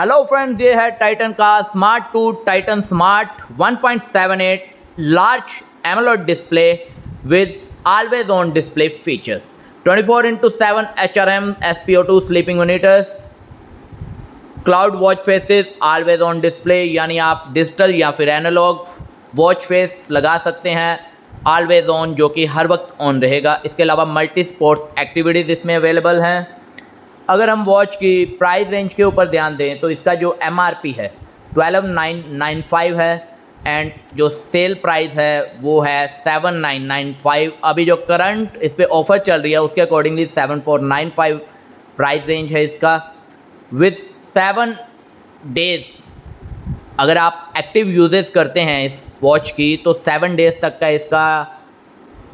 Hello friends, ये है Titan का smart 2 Titan smart 1.78 large AMOLED display with always on display features, 24x7 HRM SpO2 sleeping monitor, cloud watch faces, always on display, यानी आप digital या फिर analogue watch face लगा सकते हैं ऑलवेज ऑन, जो कि हर वक्त ऑन रहेगा। इसके अलावा मल्टी स्पोर्ट्स एक्टिविटीज़ इसमें अवेलेबल हैं। अगर हम वॉच की प्राइस रेंज के ऊपर ध्यान दें तो इसका जो MRP है 12,995 है एंड जो सेल प्राइस है वो है 7,995। अभी जो करंट इस पर ऑफ़र चल रही है उसके अकॉर्डिंगली 7,495 प्राइस रेंज है इसका। विद 7 डेज़ अगर आप एक्टिव यूजेस करते हैं इस वॉच की तो 7 डेज़ तक का इसका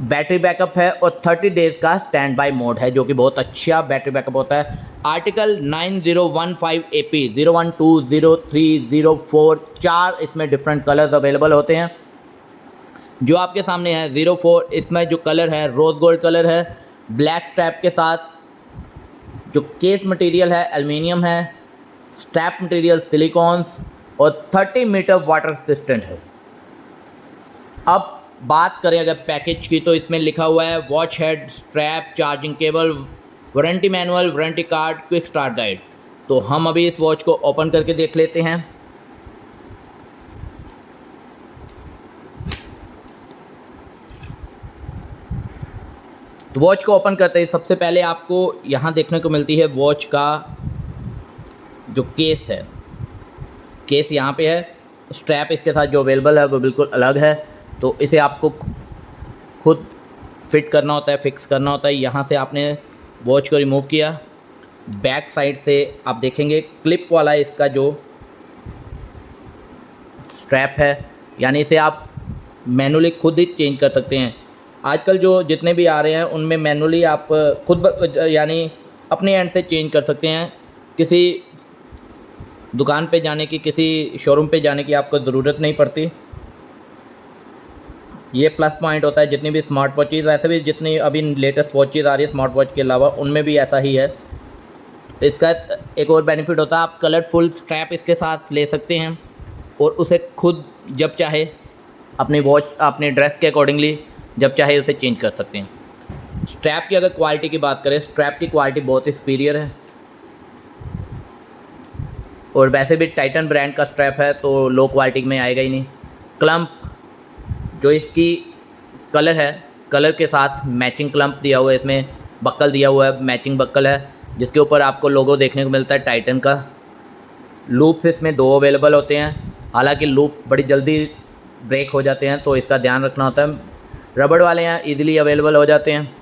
बैटरी बैकअप है और 30 डेज़ का स्टैंड बाय मोड है, जो कि बहुत अच्छा बैटरी बैकअप होता है। आर्टिकल 9015 AP 012 03 04 4 इसमें डिफरेंट कलर्स अवेलेबल होते हैं। जो आपके सामने है 04, इसमें जो कलर है रोज़ गोल्ड कलर है, ब्लैक स्ट्रैप के साथ। जो केस मटेरियल है एल्युमिनियम है, स्ट्रैप मटेरियल सिलिकॉन्स और 30 मीटर वाटर रेजिस्टेंट है। अब बात करें अगर पैकेज की तो इसमें लिखा हुआ है watch head, strap, charging cable, warranty manual, warranty card, quick start guide. तो हम अभी इस वॉच को ओपन करके देख लेते हैं। तो वॉच को ओपन करते ही सबसे पहले आपको यहाँ देखने को मिलती है वॉच का जो केस है। केस यहाँ पे है, स्ट्रैप इसके साथ जो अवेलेबल है वो बिल्कुल अलग है, तो इसे आपको खुद फिट करना होता है, फिक्स करना होता है। यहाँ से आपने वॉच को रिमूव किया, बैक साइड से आप देखेंगे क्लिप वाला इसका जो स्ट्रैप है, यानी इसे आप मैनुअली खुद ही चेंज कर सकते हैं। आजकल जो जितने भी आ रहे हैं उनमें मैनुअली आप खुद यानी अपने एंड से चेंज कर सकते हैं। किसी दुकान पे जाने की, किसी शोरूम पे जाने की आपको ज़रूरत नहीं पड़ती। ये प्लस पॉइंट होता है जितनी भी स्मार्ट वॉचेज़, वैसे भी जितनी अभी लेटेस्ट वॉचेज़ आ रही है स्मार्ट वॉच के अलावा उनमें भी ऐसा ही है। इसका एक और बेनिफिट होता है आप कलरफुल स्ट्रैप इसके साथ ले सकते हैं और उसे खुद जब चाहे अपनी वॉच अपने ड्रेस के अकॉर्डिंगली जब चाहे उसे चेंज कर सकते हैं। स्ट्रैप की अगर क्वालिटी की बात करें, स्ट्रैप की क्वालिटी बहुत ही सुपीरियर है और वैसे भी टाइटन ब्रांड का स्ट्रैप है तो लो क्वालिटी में आएगा ही नहीं। क्लम्प जो इसकी कलर है, कलर के साथ मैचिंग क्लम्प दिया हुआ है, इसमें बक्कल दिया हुआ है, मैचिंग बक्कल है जिसके ऊपर आपको लोगो देखने को मिलता है टाइटन का। लूप्स इसमें 2 अवेलेबल होते हैं, हालांकि लूप बड़ी जल्दी ब्रेक हो जाते हैं तो इसका ध्यान रखना होता है। रबड़ वाले यहाँ ईजिली अवेलेबल हो जाते हैं।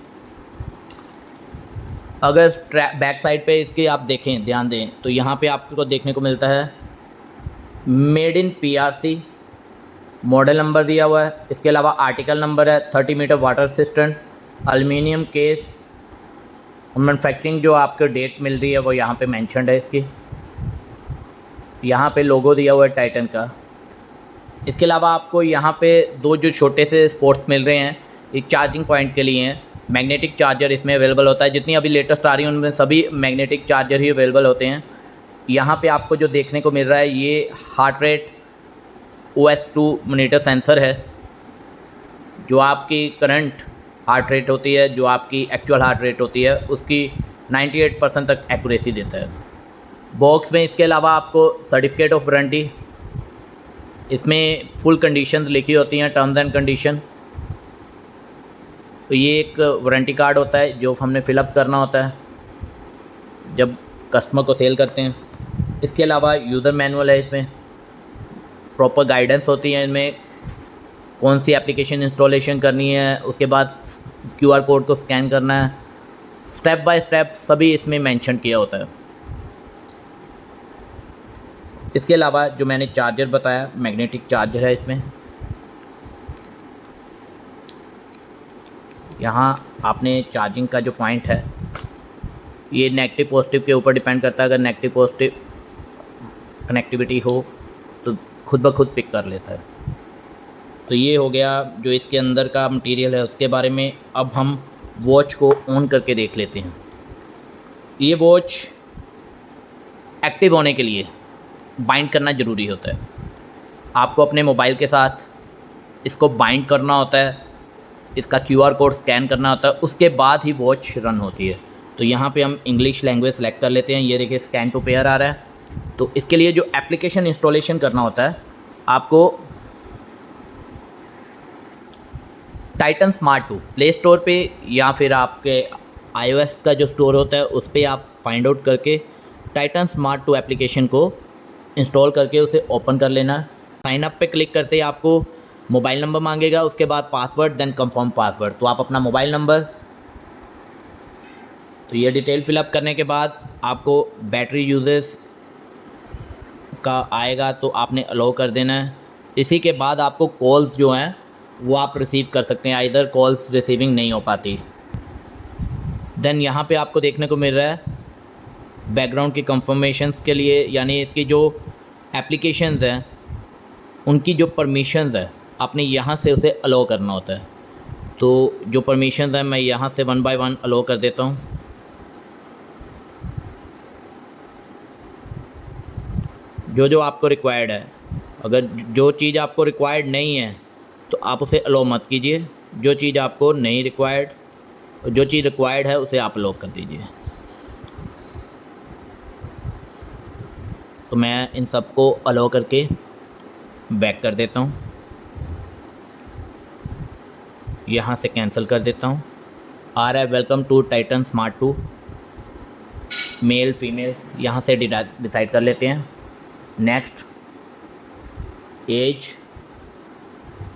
अगर बैक साइड पे इसके आप देखें, ध्यान दें तो यहाँ पे आपको देखने को मिलता है made in PRC, model number दिया हुआ है। इसके अलावा आर्टिकल नंबर है, 30 metre water resistant, aluminium case, manufacturing जो आपको डेट मिल रही है वो यहाँ पे मेंशन्ड है इसकी। यहाँ पे लोगो दिया हुआ है टाइटन का। इसके अलावा आपको यहाँ पे 2 जो छोटे से स्पोर्ट्स मिल रहे हैं, एक चार्जिंग पॉइंट के लिए हैं। मैग्नेटिक चार्जर इसमें अवेलेबल होता है, जितनी अभी लेटेस्ट आ रही है उनमें सभी मैग्नेटिक चार्जर ही अवेलेबल होते हैं। यहाँ पे आपको जो देखने को मिल रहा है ये heart rate OS2 monitor sensor है, जो आपकी करंट हार्ट रेट होती है, जो आपकी एक्चुअल हार्ट रेट होती है उसकी 98% तक एक्यूरेसी देता है। बॉक्स में इसके अलावा आपको सर्टिफिकेट ऑफ वारंटी, इसमें फुल कंडीशंस लिखी होती हैं, टर्म्स एंड कंडीशन। तो ये एक वारंटी कार्ड होता है जो हमने फ़िलअप करना होता है जब कस्टमर को सेल करते हैं। इसके अलावा यूज़र मैनुअल है, इसमें प्रॉपर गाइडेंस होती है, इनमें कौन सी एप्लीकेशन इंस्टॉलेशन करनी है, उसके बाद QR कोड को स्कैन करना है, स्टेप बाय स्टेप सभी इसमें मेंशन किया होता है। इसके अलावा जो मैंने चार्जर बताया, मैग्नेटिक चार्जर है इसमें। यहाँ आपने चार्जिंग का जो पॉइंट है ये नेगेटिव पॉजिटिव के ऊपर डिपेंड करता है। अगर नेगेटिव पॉजिटिव कनेक्टिविटी हो तो खुद ब खुद पिक कर लेता है। तो ये हो गया जो इसके अंदर का मटेरियल है उसके बारे में। अब हम वॉच को ऑन करके देख लेते हैं। ये वॉच एक्टिव होने के लिए बाइंड करना ज़रूरी होता है। आपको अपने मोबाइल के साथ इसको बाइंड करना होता है, इसका QR कोड स्कैन करना होता है, उसके बाद ही वॉच रन होती है। तो यहाँ पे हम इंग्लिश लैंग्वेज सेलेक्ट कर लेते हैं। ये देखिए स्कैन टू पेयर आ रहा है। तो इसके लिए जो एप्लीकेशन इंस्टॉलेशन करना होता है, आपको टाइटन स्मार्ट 2 प्ले स्टोर पे या फिर आपके iOS का जो स्टोर होता है उस पर आप फाइंड आउट करके टाइटन स्मार्ट 2 एप्लीकेशन को इंस्टॉल करके उसे ओपन कर लेना। साइन अप पे क्लिक करते ही आपको मोबाइल नंबर मांगेगा, उसके बाद पासवर्ड, देन कंफर्म पासवर्ड। तो आप अपना मोबाइल नंबर, तो ये डिटेल फिलअप करने के बाद आपको बैटरी यूजेस का आएगा तो आपने अलाउ कर देना है। इसी के बाद आपको कॉल्स जो हैं वो आप रिसीव कर सकते हैं, आइदर कॉल्स रिसीविंग नहीं हो पाती। देन यहाँ पे आपको देखने को मिल रहा है बैकग्राउंड की कंफर्मेशंस के लिए, यानी इसकी जो एप्लीकेशंस हैं उनकी जो परमिशंस है आपने यहाँ से उसे अलाउ करना होता है। तो जो परमिशंस हैं मैं यहाँ से वन बाय वन अलाउ कर देता हूँ। जो जो आपको रिक्वायर्ड है, अगर जो चीज़ आपको रिक्वायर्ड नहीं है तो आप उसे अलाउ मत कीजिए। जो चीज़ आपको नहीं रिक्वायर्ड, जो चीज़ रिक्वायर्ड है उसे आप अलाउ कर दीजिए। तो मैं इन सबको अलाउ करके बैक कर देता हूँ, यहाँ से कैंसिल कर देता हूँ। आ रहा है welcome to Titan smart 2, male female यहाँ से डिसाइड कर लेते हैं। नेक्स्ट, एज,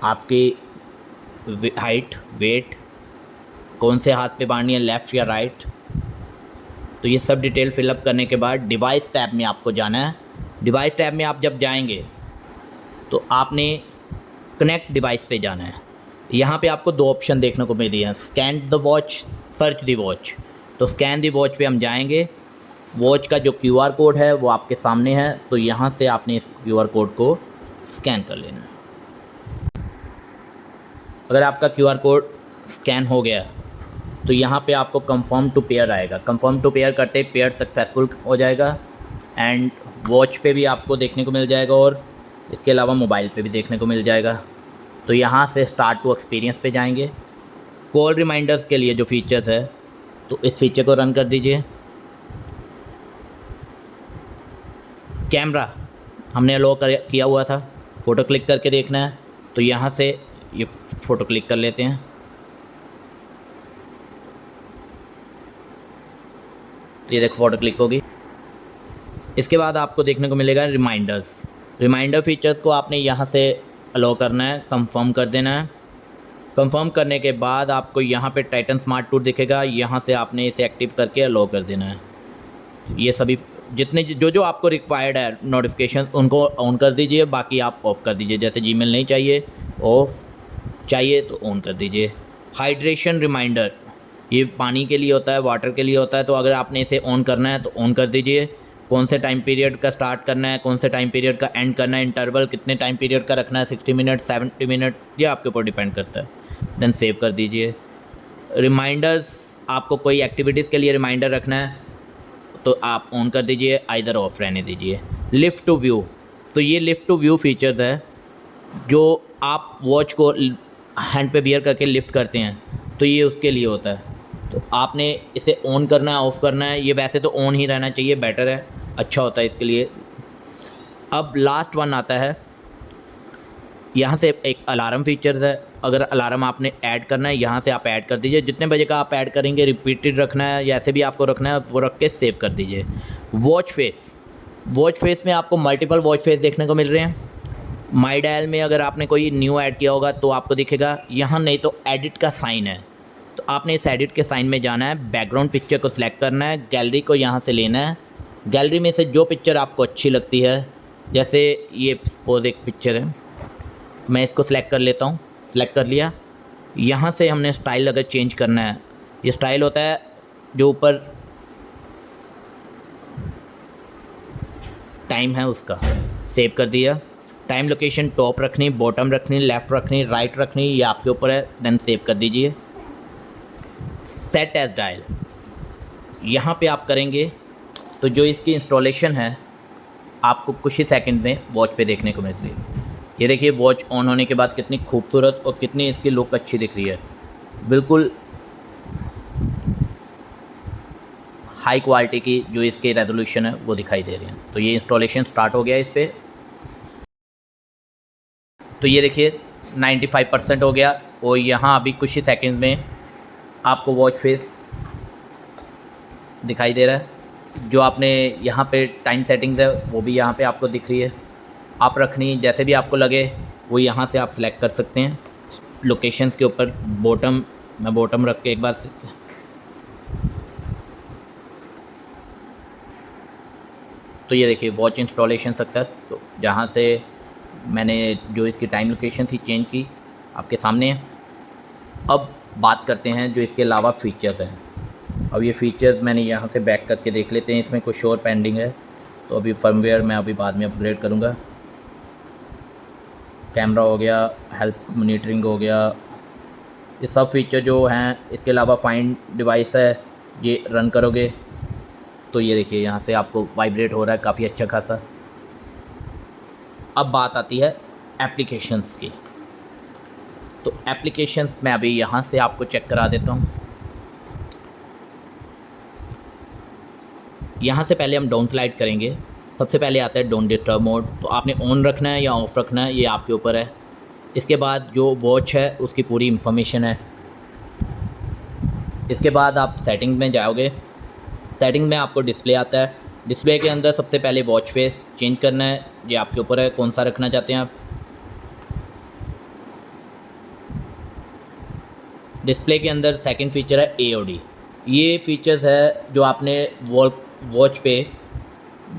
आपकी हाइट, वेट, कौन से हाथ पे बांधनी है, लेफ़्ट या राइट। तो ये सब डिटेल फिलअप करने के बाद डिवाइस टैब में आपको जाना है। डिवाइस टैब में आप जब जाएंगे तो आपने कनेक्ट डिवाइस पे जाना है। यहाँ पे आपको दो ऑप्शन देखने को मिल रही हैं, scan the watch, search the watch. तो स्कैन द वॉच पे हम जाएंगे। वॉच का जो QR कोड है वो आपके सामने है, तो यहाँ से आपने इस QR कोड को स्कैन कर लेना है। अगर आपका QR कोड स्कैन हो गया तो यहाँ पे आपको कंफर्म टू पेयर आएगा। कंफर्म टू पेयर करते ही पेयर सक्सेसफुल हो जाएगा एंड वॉच पे भी आपको देखने को मिल जाएगा और इसके अलावा मोबाइल पे भी देखने को मिल जाएगा। तो यहाँ से स्टार्ट टू एक्सपीरियंस पे जाएंगे। कॉल रिमाइंडर्स के लिए जो फीचर्स है तो इस फीचर को रन कर दीजिए। कैमरा हमने अलाउ किया हुआ था, फ़ोटो क्लिक करके देखना है, तो यहाँ से ये फ़ोटो क्लिक कर लेते हैं। ये देखो फ़ोटो क्लिक होगी। इसके बाद आपको देखने को मिलेगा रिमाइंडर्स। रिमाइंडर फीचर्स को आपने यहाँ से अलाउ करना है, कंफर्म कर देना है। कंफर्म करने के बाद आपको यहाँ पे टाइटन स्मार्ट 2 दिखेगा, यहाँ से आपने इसे एक्टिव करके अलाउ कर देना है। ये सभी जितने जो आपको रिक्वायर्ड है नोटिफिकेशन उनको ऑन कर दीजिए, बाकी आप ऑफ़ कर दीजिए। जैसे जीमेल नहीं चाहिए, ऑफ़ चाहिए तो ऑन कर दीजिए। हाइड्रेशन रिमाइंडर, ये पानी के लिए होता है, वाटर के लिए होता है, तो अगर आपने इसे ऑन करना है तो ऑन कर दीजिए। कौन से टाइम पीरियड का स्टार्ट करना है, कौन से टाइम पीरियड का एंड करना है, इंटरवल कितने टाइम पीरियड का रखना है, 60 मिनट 70 मिनट, ये आपके ऊपर डिपेंड करता है। देन सेव कर दीजिए। रिमाइंडर्स, आपको कोई एक्टिविटीज़ के लिए रिमाइंडर रखना है तो आप ऑन कर दीजिए, आइदर ऑफ रहने दीजिए। लिफ्ट टू व्यू, तो ये लिफ्ट टू व्यू फीचर्स है, जो आप वॉच को हैंड पे वियर करके लिफ्ट करते हैं तो ये उसके लिए होता है। तो आपने इसे ऑन करना है, ऑफ़ करना है। ये वैसे तो ऑन ही रहना चाहिए, बेटर है, अच्छा होता है इसके लिए। अब लास्ट वन आता है, यहाँ से एक अलार्म फीचर्स है। अगर अलार्म आपने ऐड करना है यहाँ से आप ऐड कर दीजिए। जितने बजे का आप ऐड करेंगे, रिपीटेड रखना है या ऐसे भी आपको रखना है, वो रख के सेव कर दीजिए। वॉच फेस, वॉच फेस में आपको मल्टीपल वॉच फेस देखने को मिल रहे हैं। माई डायल में अगर आपने कोई न्यू ऐड किया होगा तो आपको दिखेगा यहाँ, नहीं तो एडिट का साइन है, तो आपने इस एडिट के साइन में जाना है। बैकग्राउंड पिक्चर को सिलेक्ट करना है, गैलरी को यहाँ से लेना है। गैलरी में से जो पिक्चर आपको अच्छी लगती है, जैसे ये सपोज एक पिक्चर है, मैं इसको सिलेक्ट कर लेता हूँ। सिलेक्ट कर लिया। यहाँ से हमने स्टाइल अगर चेंज करना है, ये स्टाइल होता है जो ऊपर टाइम है उसका, सेव कर दिया। टाइम लोकेशन टॉप रखनी, बॉटम रखनी, लेफ़्ट रखनी, राइट रखनी, ये आपके ऊपर है, देन सेव कर दीजिए। सेट एज डायल, यहाँ पे आप करेंगे तो जो इसकी इंस्टॉलेशन है आपको कुछ ही सेकंड में वॉच पे देखने को मिल रही है। ये देखिए वॉच ऑन होने के बाद कितनी खूबसूरत और कितनी इसकी लुक अच्छी दिख रही है। बिल्कुल हाई क्वालिटी की जो इसकी रेजोल्यूशन है वो दिखाई दे रही है। तो ये इंस्टॉलेशन स्टार्ट हो गया इस पर। तो ये देखिए 95% हो गया और यहाँ अभी कुछ ही सेकंड में आपको वॉच फेस दिखाई दे रहा है। जो आपने यहाँ पे टाइम सेटिंग्स है वो भी यहाँ पे आपको दिख रही है। आप रखनी जैसे भी आपको लगे वो यहाँ से आप सिलेक्ट कर सकते हैं। लोकेशंस के ऊपर बॉटम, मैं बॉटम रख के एक बार तो ये देखिए वॉच इंस्टॉलेशन सक्सेस। तो जहाँ से मैंने जो इसकी टाइम लोकेशन थी चेंज की आपके सामने है। अब बात करते हैं जो इसके अलावा फ़ीचर्स हैं। अब ये फ़ीचर्स मैंने यहाँ से बैक करके देख लेते हैं। इसमें कुछ और पेंडिंग है तो अभी फर्मवेयर मैं अभी बाद में अपग्रेड करूँगा। कैमरा हो गया, हेल्थ मॉनिटरिंग हो गया, ये सब फीचर जो हैं। इसके अलावा फाइंड डिवाइस है, ये रन करोगे तो ये देखिए यहाँ से आपको वाइब्रेट हो रहा है काफ़ी अच्छा खासा। अब बात आती है एप्लीकेशंस की। तो एप्लीकेशंस मैं अभी यहाँ से आपको चेक करा देता हूँ। यहाँ से पहले हम डाउन स्लाइड करेंगे। सबसे पहले आता है डोंट डिस्टर्ब मोड। तो आपने ऑन रखना है या ऑफ़ रखना है ये आपके ऊपर है। इसके बाद जो वॉच है उसकी पूरी इंफॉर्मेशन है। इसके बाद आप सेटिंग में जाओगे। सेटिंग में आपको डिस्प्ले आता है। डिस्प्ले के अंदर सबसे पहले वॉच फेस चेंज करना है, ये आपके ऊपर है कौन सा रखना चाहते हैं आप। डिस्प्ले के अंदर सेकंड फीचर है AOD। ये फीचर्स है जो आपने वॉच पे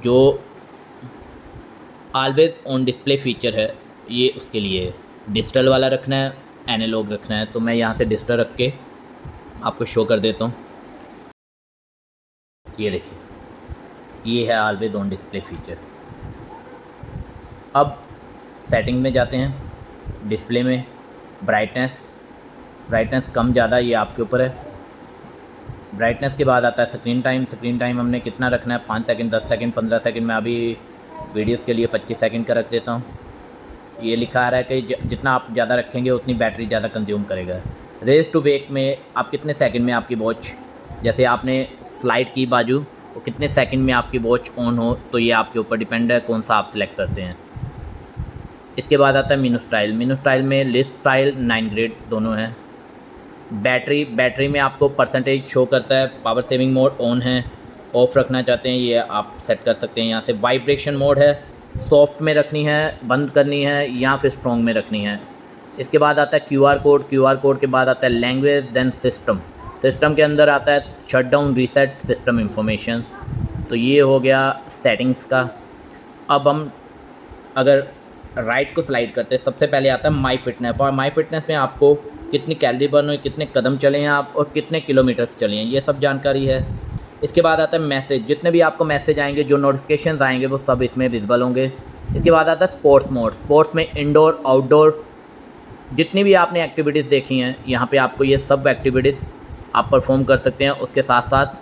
जो ऑलवेज ऑन डिस्प्ले फीचर है ये उसके लिए डिजिटल वाला रखना है, एनालॉग रखना है। तो मैं यहाँ से डिजिटल रख के आपको शो कर देता हूँ। ये देखिए ये है ऑलवेज ऑन डिस्प्ले फीचर। अब सेटिंग में जाते हैं। डिस्प्ले में ब्राइटनेस कम ज़्यादा ये आपके ऊपर है। ब्राइटनेस के बाद आता है स्क्रीन टाइम। स्क्रीन टाइम हमने कितना रखना है, 5 सेकंड, 10 सेकंड, 15 सेकंड। मैं अभी वीडियोस के लिए 25 सेकंड का रख देता हूँ। ये लिखा आ रहा है कि जितना आप ज़्यादा रखेंगे उतनी बैटरी ज़्यादा कंज्यूम करेगा। रेस टू वेक में आप कितने सेकंड में आपकी वॉच, जैसे आपने स्लाइड की बाजू, वो कितने सेकंड में आपकी वॉच ऑन हो, तो ये आपके ऊपर डिपेंड है कौन सा आप सिलेक्ट करते हैं। इसके बाद आता है मेनू स्टाइल। मेनू स्टाइल में लिस्ट स्टाइल 9 ग्रेड दोनों हैं। बैटरी में आपको परसेंटेज शो करता है। पावर सेविंग मोड ऑन है, ऑफ़ रखना चाहते हैं ये आप सेट कर सकते हैं। यहाँ से वाइब्रेशन मोड है, सॉफ्ट में रखनी है, बंद करनी है या फिर स्ट्रॉन्ग में रखनी है। इसके बाद आता है QR कोड के बाद आता है लैंग्वेज, देन सिस्टम के अंदर आता है शटडाउन, रीसेट, सिस्टम इंफॉर्मेशन। तो ये हो गया सेटिंग्स का। अब हम अगर राइट को स्लाइड करते हैं, सबसे पहले आता है माई फिटनेस। और माई फिटनेस में आपको कितनी कैलोरी बर्न हुई, कितने कदम चले हैं आप और कितने किलोमीटर्स चले हैं, ये सब जानकारी है। इसके बाद आता है मैसेज। जितने भी आपको मैसेज आएंगे, जो नोटिफिकेशन आएंगे वो सब इसमें विजिबल होंगे। इसके बाद आता है स्पोर्ट्स मोड। स्पोर्ट्स में इंडोर, आउटडोर, जितनी भी आपने एक्टिविटीज़ देखी हैं यहाँ पे आपको ये सब एक्टिविटीज़ आप परफॉर्म कर सकते हैं। उसके साथ साथ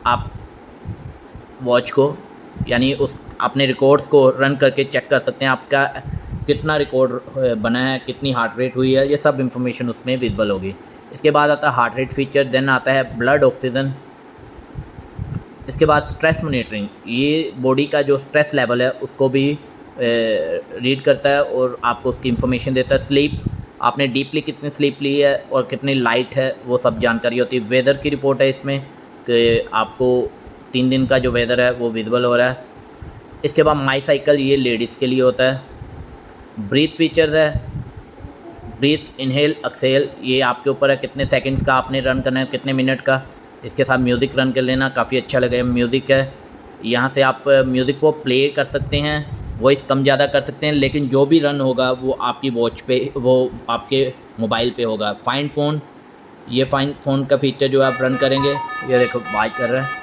आप वॉच को यानी उस अपने रिकॉर्ड्स को रन करके चेक कर सकते हैं आपका कितना रिकॉर्ड बना है, कितनी हार्ट रेट हुई है, ये सब इंफॉर्मेशन उसमें विजिबल होगी। इसके बाद आता है हार्ट रेट फीचर, देन आता है ब्लड ऑक्सीजन। इसके बाद स्ट्रेस मॉनिटरिंग, ये बॉडी का जो स्ट्रेस लेवल है उसको भी रीड करता है और आपको उसकी इन्फॉर्मेशन देता है। स्लीप, आपने डीपली कितनी स्लीप ली है और कितनी लाइट है वो सब जानकारी होती है। वेदर की रिपोर्ट है इसमें कि आपको 3 दिन का जो वेदर है वो विजिबल हो रहा है। इसके बाद माई साइकिल, ये लेडीज़ के लिए होता है। ब्रीथ फीचर है, ब्रीथ, इनहेल, एक्सहेल, ये आपके ऊपर है कितने सेकंड्स का आपने रन करना है, कितने मिनट का। इसके साथ म्यूज़िक रन कर लेना, काफ़ी अच्छा लगेगा। म्यूज़िक है, यहाँ से आप म्यूज़िक को प्ले कर सकते हैं, वॉइस कम ज़्यादा कर सकते हैं, लेकिन जो भी रन होगा वो आपकी वॉच पे, वो आपके मोबाइल पे होगा। फाइंड फ़ोन, ये फाइंड फ़ोन का फीचर जो आप रन करेंगे, ये देखो बात कर रहा है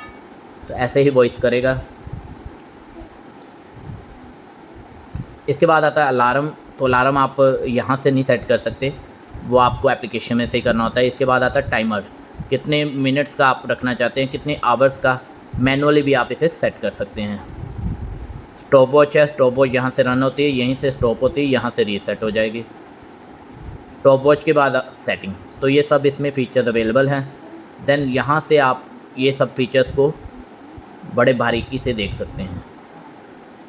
तो ऐसे ही वॉइस करेगा। इसके बाद आता है अलार्म। तो अलार्म आप यहाँ से नहीं सेट कर सकते, वो आपको एप्लीकेशन में से ही करना होता है। इसके बाद आता है टाइमर, कितने मिनट्स का आप रखना चाहते हैं, कितने आवर्स का, मैनुअली भी आप इसे सेट कर सकते हैं। स्टॉप वॉच है, स्टॉप वॉच यहाँ से रन होती है, यहीं से स्टॉप होती है, यहाँ से रीसेट हो जाएगी। स्टॉप वॉच के बाद सेटिंग, तो ये सब इसमें फ़ीचर्स अवेलेबल हैं। देन यहाँ से आप ये सब फीचर्स को बड़े बारीकी से देख सकते हैं।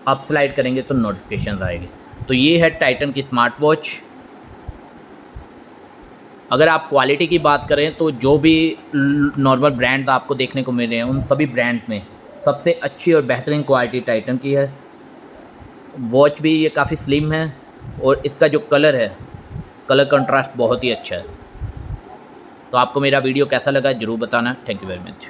अप स्लाइड करेंगे तो नोटिफिकेशन आएगी। तो ये है टाइटन की स्मार्ट वॉच। अगर आप क्वालिटी की बात करें तो जो भी नॉर्मल ब्रांड्स आपको देखने को मिल रहे हैं उन सभी ब्रांड्स में सबसे अच्छी और बेहतरीन क्वालिटी टाइटन की है। वॉच भी ये काफ़ी स्लिम है और इसका जो कलर है, कलर कंट्रास्ट बहुत ही अच्छा है। तो आपको मेरा वीडियो कैसा लगा ज़रूर बताना। Thank you very much.